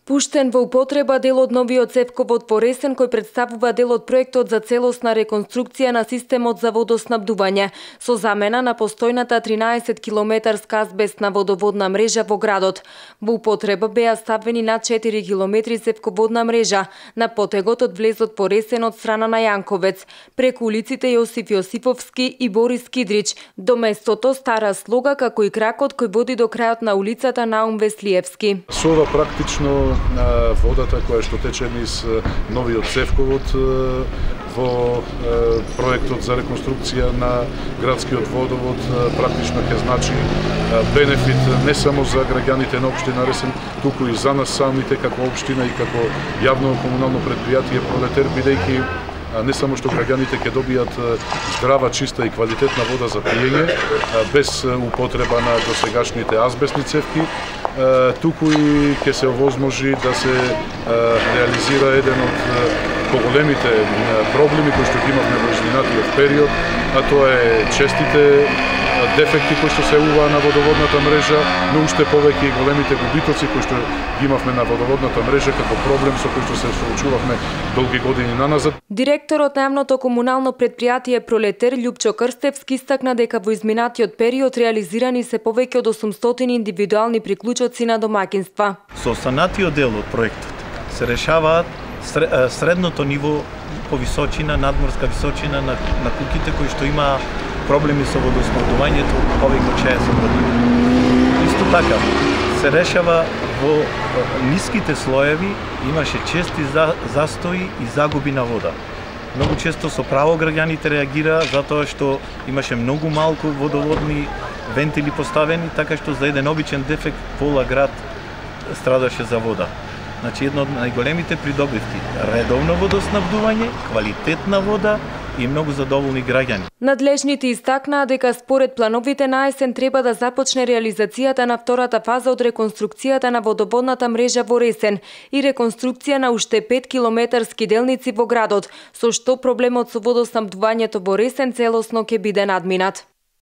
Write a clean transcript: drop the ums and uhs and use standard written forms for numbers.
Пуштен во употреба дел од новиот цевковод во Ресен, кој представува дел од проектот за целосна реконструкција на системот за водоснабдување, со замена на постојната 13 километарска азбестна водоводна мрежа во градот. Во употреба беа ставени над 4 километри цевководна мрежа на потегот од влезот во Ресен од страна на Јанковец, преку улиците Јосиф Јосифовски и Борис Кидрич, до местото Стара Слога, како и кракот кој води до крајот на улицата Наум Веслиевски. Со ова практично водата која што тече низ новиот цевковод во проектот за реконструкција на градскиот водовод практично ќе значи бенефит не само за граѓаните на општина Ресен, туку и за нас самите како општина и како јавно комунално претпријатие Пролетер, бидејќи не само што граѓаните ќе добијат здрава, чиста и квалитетна вода за пиење, без употреба на досегашните азбестни цевки, туку и ќе се овозможи да се реализира еден од поголемите проблеми кои што ги имавме во изминатиот период, а тоа е честите дефекти кои што се јавуваа на водоводната мрежа, но уште повеќе и големите губитоци кои што ги имавме на водоводната мрежа како проблем со кој што се соочувавме долги години наназад. Директорот на јавното комунално претпријатие Пролетер Љупчо Крстевски истакна дека во изминатиот период реализирани се повеќе од 800 индивидуални приклучоци на домаќинства. Со останатиот дел од проектот се решаваат средното ниво по височина, надморска височина на куќите кои што има проблеми со водоснабдувањето повеќе од 60 години. Исто така се решава во ниските слоеви, имаше чести застои и загуби на вода. Многу често со право граѓаните реагираа затоа што имаше многу малку водоводни вентили поставени, така што за еден обичен дефект пола град страдаше за вода. Значи, едно од најголемите придобивки – редовно водоснабдување, квалитетна вода и многу задоволни граѓани. Надлежните истакнаа дека според плановите на есен треба да започне реализацијата на втората фаза од реконструкцијата на водоводната мрежа во Ресен и реконструкција на уште 5 километарски делници во градот, со што проблемот со водоснабдувањето во Ресен целосно ќе биде надминат.